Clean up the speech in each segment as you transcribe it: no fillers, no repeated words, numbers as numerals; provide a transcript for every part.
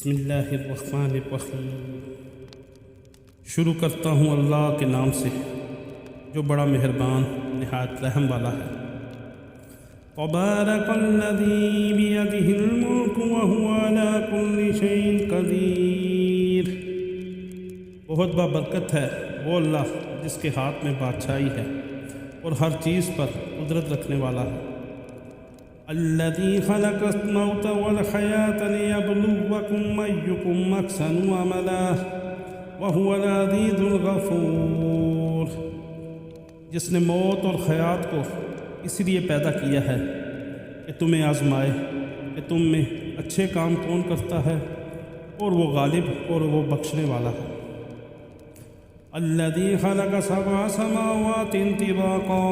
بسم اللہ الرحمن الرحیم۔ شروع کرتا ہوں اللہ کے نام سے جو بڑا مہربان نہایت رحم والا ہے۔ تبارک الذی بیدہ الملک وہو علی کل شیء قدیر۔ بہت بابرکت ہے وہ اللہ جس کے ہاتھ میں بادشاہی ہے اور ہر چیز پر قدرت رکھنے والا ہے۔ الذي خلق الموت والحياة ليبلوكم أيكم أحسن عملا وهو العزيز الغفور۔ جس نے موت اور حیات کو اس لیے پیدا کیا ہے کہ تمہیں آزمائے کہ تم میں اچھے کام کون کرتا ہے، اور وہ غالب اور وہ بخشنے والا ہے۔ الذي خلق سبع سماوات طباقا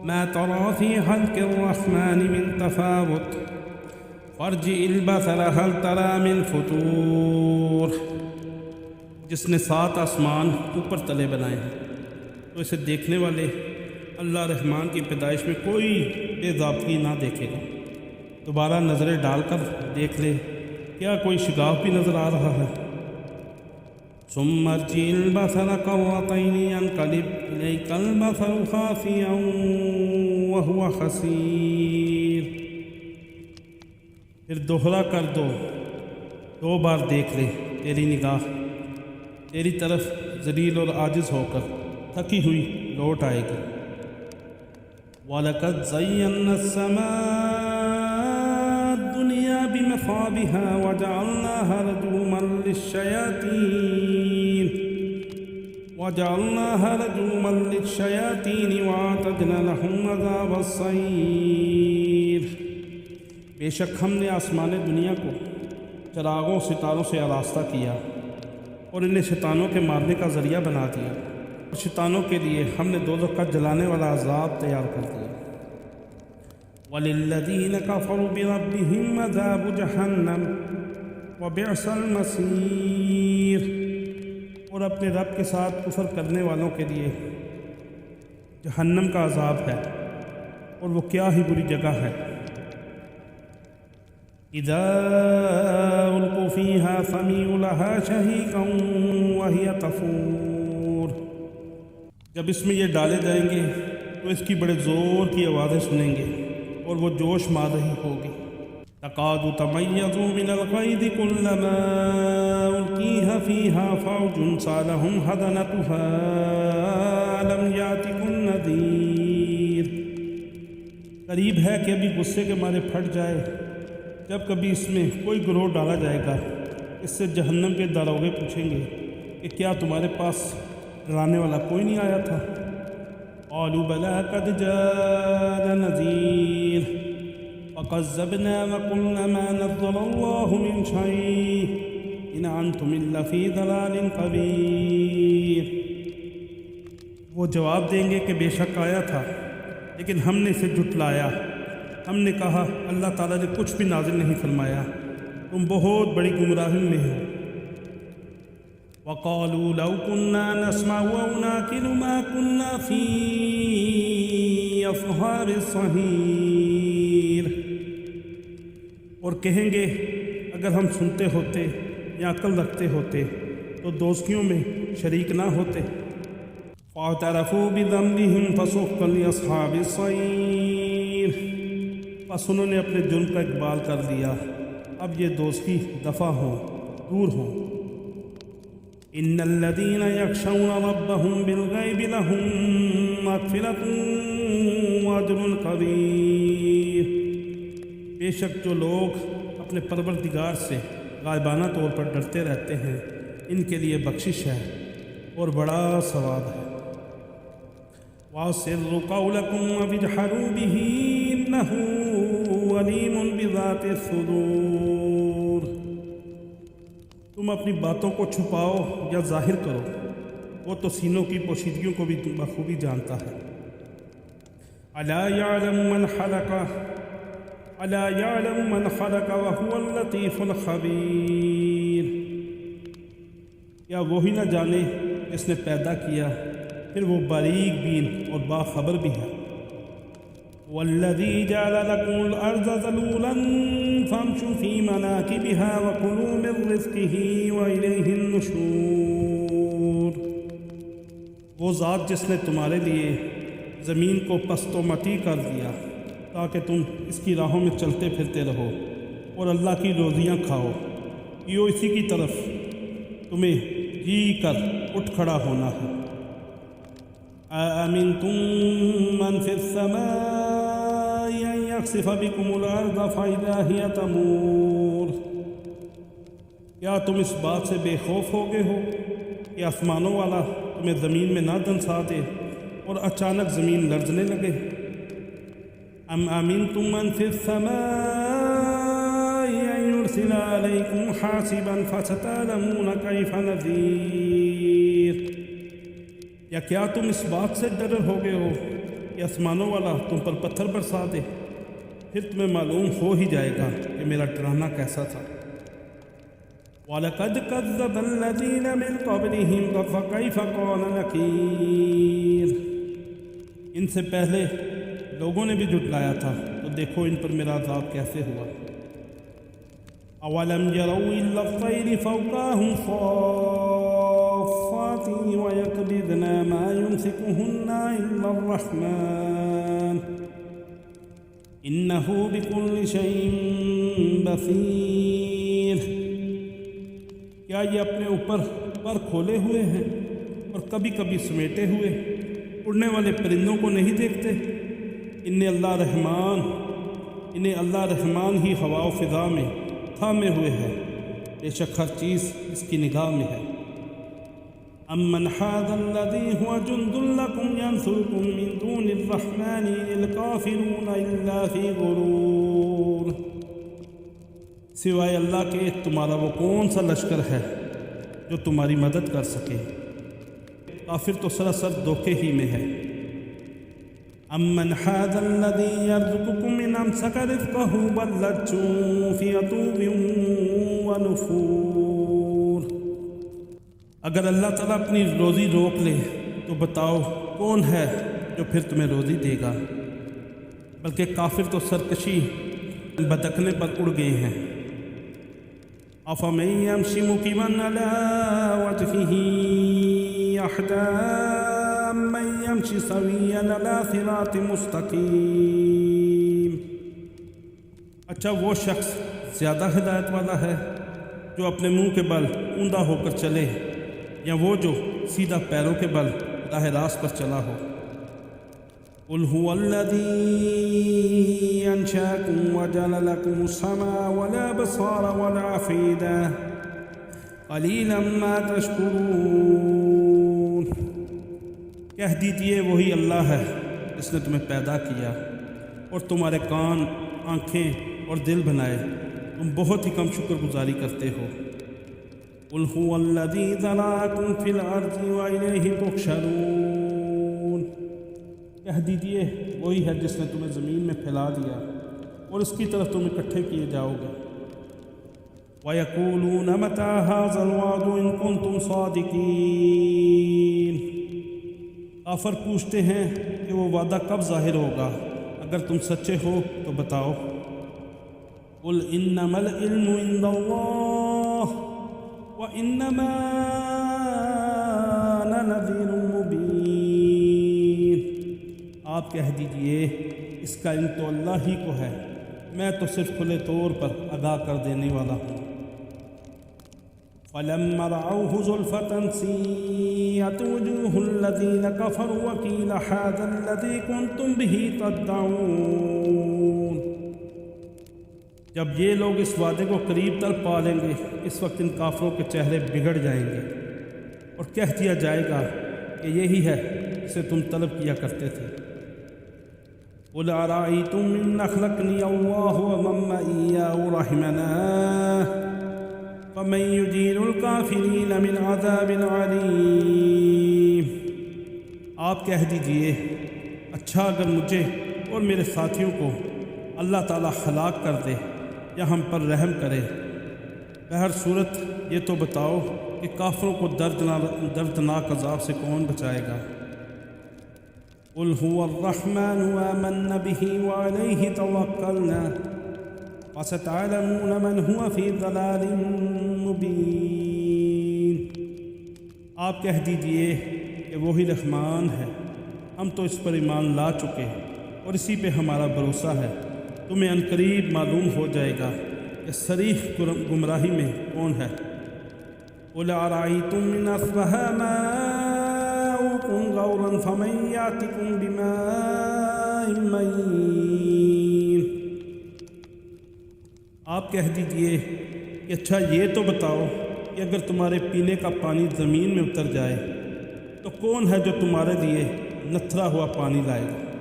ما ترى في خلق الرحمن من تفاوت فارجع البصر هل ترى من فطور۔ جس نے 7 آسمان اوپر تلے بنائے ہیں تو اسے دیکھنے والے اللہ رحمان کی پیدائش میں کوئی بے ضابطگی نہ دیکھے گا۔ دوبارہ نظریں ڈال کر دیکھ لے، کیا کوئی شگاف بھی نظر آ رہا ہے؟ ثم ارجع البصر كرتين ينقلب إليك البصر خاسئا وهو حسير۔ پھر دوہرا کر 2 بار دیکھ لے، تیری نگاہ تیری طرف ذلیل اور عاجز ہو کر تھکی ہوئی لوٹ آئے گی۔ وَلَقَدْ زَيَّنَّا السَّمَاءَ الدُّنْيَا بِمَصَابِيحَ وَجَعَلْنَاهَا رُجُومًا لِلشَّيَاطِينِ وَأَعْتَدْنَا لَهُمْ عَذَابَ السَّعِيرِ۔ بے شک ہم نے آسمان دنیا کو چراغوں ستاروں سے آراستہ کیا اور انہیں شیطانوں کے مارنے کا ذریعہ بنا دیا، اور شیطانوں کے لیے ہم نے دوزخ کا جلانے والا عذاب تیار کر دیا۔ وَلِلَّذِينَ كَفَرُوا بِرَبِّهِمْ عَذَابُ جَهَنَّمَ وَبِئْسَ الْمَصِيرُ۔ اور اپنے رب کے ساتھ کفر کرنے والوں کے لیے جہنم کا عذاب ہے، اور وہ کیا ہی بری جگہ ہے۔ اِذَا أُلْقُوا فِيهَا سَمِعُوا لَهَا شَهِيقًا وَهِيَ تَفُورُ۔ جب اس میں یہ ڈالے جائیں گے تو اس کی بڑے زور کی آوازیں سنیں گے اور وہ جوش مار رہی ہوگی۔ تَقَادُ تَمَيَّزُ مِنَ الْغَيْظِ كُلَّمَا أُلْقِيَ فِيهَا فَوْجٌ سَأَلَهُمْ خَزَنَتُهَا أَلَمْ يَأْتِكُمْ نَذِيرٌ۔ قریب ہے کہ ابھی غصے کے مارے پھٹ جائے جب کبھی اس میں کوئی گروہ ڈالا جائے گا۔ اس سے جہنم کے داروغے پوچھیں گے کہ کیا تمہارے پاس ڈرانے والا کوئی نہیں آیا تھا؟ قالوا بلى قد جاءنا نذير فكذبنا وقلنا ما نزل الله من شيء إن أنتم إلا في ضلال كبير۔ وہ جواب دیں گے کہ بے شک آیا تھا لیکن ہم نے اسے جھٹلایا۔ ہم نے کہا اللہ تعالیٰ نے کچھ بھی نازل نہیں فرمایا، تم بہت بڑی گمراہی میں ہو۔ وَقَالُوا لَوْ كُنَّا نَسْمَعُ أَوْ نَعْقِلُ مَا كُنَّا فِي أَصْحَابِ السَّعِيرِ۔ اور کہیں گے اگر ہم سنتے ہوتے یا عقل رکھتے ہوتے تو دوزخیوں میں شریک نہ ہوتے۔ فَاعْتَرَفُوا بِذَنبِهِمْ فَسُحْقًا لِأَصْحَابِ السَّعِيرِ۔ پس انہوں نے اپنے جرم کا اقبال کر لیا، اب یہ دوزخی دفع ہوں، دور ہوں۔ ان الذين يخشون ربهم بالغيب لهم مغفرة واجر كبير۔ بے شک جو لوگ اپنے پروردگار سے غائبانہ طور پر ڈرتے رہتے ہیں ان کے لیے بخشش ہے اور بڑا ثواب ہے۔ وَأَسِرُّوا قَوْلَكُمْ وَاجْهَرُوا بِهِ إِنَّهُ عَلِيمٌ بِذَاتِ الصُّدُورِ۔ تم اپنی باتوں کو چھپاؤ یا ظاہر کرو، وہ تو سینوں کی پوشیدگیوں کو بھی بخوبی جانتا ہے۔ أَلَا يَعْلَمُ مَنْ خَلَقَ وَهُوَ اللَّطِيفُ الْخَبِيرُ۔ کیا وہی نہ جانے جس نے پیدا کیا، پھر وہ باریک بین اور باخبر بھی ہے۔ والذی جعل لکم الارض ذلولا فامشوا فی مناکبها وکلوا من رزقہ والیہ النشور۔ وہ ذات جس نے تمہارے لیے زمین کو پست و مٹی کر دیا تاکہ تم اس کی راہوں میں چلتے پھرتے رہو اور اللہ کی روزیاں کھاؤ، یہ اسی کی طرف تمہیں جی کر اٹھ کھڑا ہونا ہے۔ أَأَمِنْتُمْ مَنْ فِي السَّمَاءِ أَنْ يَخْسِفَ بِكُمُ الْأَرْضَ فَإِذَا هِيَ تَمُورُ۔ کیا تم اس بات سے بے خوف ہو گئے ہو کہ آسمانوں والا تمہیں زمین میں نہ دنسا دے اور اچانک زمین لرزنے لگے؟ أَمْ أَمِنْتُمْ مَنْ فِي السَّمَاءِ أَنْ يُرْسِلَ عَلَيْكُمْ حَاسِبًا فَسَتَعْلَمُونَ كَيْفَ نَذِيرٌ۔ یا کیا تم اس بات سے ڈر ہو گئے ہو کہ آسمانوں والا تم پر پتھر برسا دے؟ پھر تمہیں معلوم ہو ہی جائے گا کہ میرا ڈرانا کیسا تھا۔ وَلَقَدْ كَذَّبَ الَّذِينَ مِن قَبْلِهِمْ فَكَيْفَ كَانَ نَكِيرٌ۔ ان سے پہلے لوگوں نے بھی جھٹلایا تھا، تو دیکھو ان پر میرا عذاب کیسے ہوا۔ أَوَلَمْ يَرَوْا إِلَّا الطَّيْرَ فَوْقَهُمْ صَافَّاتٍ وَيَقْبِضْنَ مَا يُمْسِكُهُنَّ إِلَّا الرَّحْمَنُ إِنَّهُ بِكُلِّ شَيْءٍ بَصِيرٌ۔ کیا یہ اپنے اوپر پر کھولے ہوئے ہیں اور کبھی کبھی سمیٹے ہوئے اڑنے والے پرندوں کو نہیں دیکھتے؟ انہیں اللہ رحمان ہی ہوا و فضا میں تھامے ہوئے ہے، بے شک ہر چیز اس کی نگاہ میں ہے۔ أَمَّنْ هَذَا الَّذِي هُوَ جُنْدٌ لَكُمْ يَنْصُرُكُم مِّن دُونِ الرَّحْمَنِ إِنِ الْكَافِرُونَ إِلَّا فِي غُرُورٍ۔ سوائے اللہ کے تمہارا وہ کون سا لشکر ہے جو تمہاری مدد کر سکے؟ کافر تو سراسر دھوکے ہی میں ہے۔ أَمَّنْ هَذَا الَّذِي يَرْزُقُكُمْ إِنْ أَمْسَكَ رِزْقَهُ بَل لَّجُّوا فِي عُتُوٍّ وَنُفُورٍ۔ اگر اللہ تعالیٰ اپنی روزی روک لے تو بتاؤ کون ہے جو پھر تمہیں روزی دے گا؟ بلکہ کافر تو سرکشی بھٹکنے پر اڑ گئے ہیں۔ أَفَمَن يَمْشِ مُكِبًّا عَلَىٰ وَجْهِهِ أَهْدَىٰ أَمَّن يَمْشِ سَوِيًّا عَلَىٰ صِرَاطٍ مُسْتَقِيمٍ۔ اچھا وہ شخص زیادہ ہدایت والا ہے جو اپنے منہ کے بل اوندا ہو کر چلے، یا وہ جو سیدھا پیروں کے بل راہ راست پر چلا ہو؟ قُلْ هُوَ الَّذِي أَنشَأَكُمْ وَجَعَلَ لَكُمُ السَّمْعَ وَالْأَبْصَارَ وَالْأَفْئِدَةَ قَلِيلًا مَا تَشْكُرُونَ۔ کہہ دیجئے وہی اللہ ہے جس نے تمہیں پیدا کیا اور تمہارے کان، آنکھیں اور دل بنائے، تم بہت ہی کم شکر گزاری کرتے ہو۔ قُلْ هُوَ الَّذِي ذَرَأَكُمْ فِي الْأَرْضِ وَإِلَيْهِ تُحْشَرُونَ۔ کہہ دیجئے وہی ہے جس نے تمہیں زمین میں پھیلا دیا اور اس کی طرف تم اکٹھے کیے جاؤ گے۔ وَيَقُولُونَ مَتَىٰ هَٰذَا الْوَعْدُ إِن كُنتُمْ صَادِقِينَ۔ کافر پوچھتے ہیں کہ وہ وعدہ کب ظاہر ہوگا؟ اگر تم سچے ہو تو بتاؤ۔ قُلْ إِنَّمَا الْعِلْمُ عِندَ اللَّهِ وَإِنَّمَا أَنَا نَذِيرٌ مُّبِينٌ۔ آپ کہہ دیجئے اس کا علم تو اللہ ہی کو ہے، میں تو صرف کھلے طور پر آگاہ کر دینے والا ہوں۔ فَلَمَّا رَأَوْهُ زُلْفَةً سِيئَتْ وُجُوهُ الَّذِينَ كَفَرُوا وَقِيلَ هَٰذَا الَّذِي كُنتُمْ بِهِ تَدَّعُونَ۔ جب یہ لوگ اس وعدے کو قریب تر پا لیں گے، اس وقت ان کافروں کے چہرے بگڑ جائیں گے اور کہہ دیا جائے گا کہ یہی ہے جسے تم طلب کیا کرتے تھے۔ قُلْ أَرَأَيْتُمْ إِنْ أَخْلَقَنِيَ اللَّهُ وَمَن مَّعِيَ أَوْ رَحِمَنَا فَمَن يُجِيرُ الْكَافِرِينَ مِنْ عَذَابٍ عَلِيمٍ۔ آپ کہہ دیجئے اچھا اگر مجھے اور میرے ساتھیوں کو اللہ تعالیٰ ہلاک کر دے یا ہم پر رحم کرے، بہر صورت یہ تو بتاؤ کہ کافروں کو دردناک عذاب سے کون بچائے گا؟ قل هو الرحمن آمنا به وعليه توكلنا وستعلمون من هو في ضلال مبين۔ آپ کہہ دیجئے کہ وہی رحمان ہے، ہم تو اس پر ایمان لا چکے ہیں اور اسی پہ ہمارا بھروسہ ہے۔ تمہیں عنقریب معلوم ہو جائے گا کہ صریح گمراہی میں کون ہے۔ قُلْ أَرَأَيْتُمْ إِنْ أَصْبَحَ مَاؤُكُمْ غَوْرًا فَمَنْ يَأْتِكُمْ بِمَاءٍ مَّعِينٍ۔ آپ کہہ دیجئے کہ اچھا یہ تو بتاؤ کہ اگر تمہارے پینے کا پانی زمین میں اتر جائے تو کون ہے جو تمہارے لیے نتھرا ہوا پانی لائے گا؟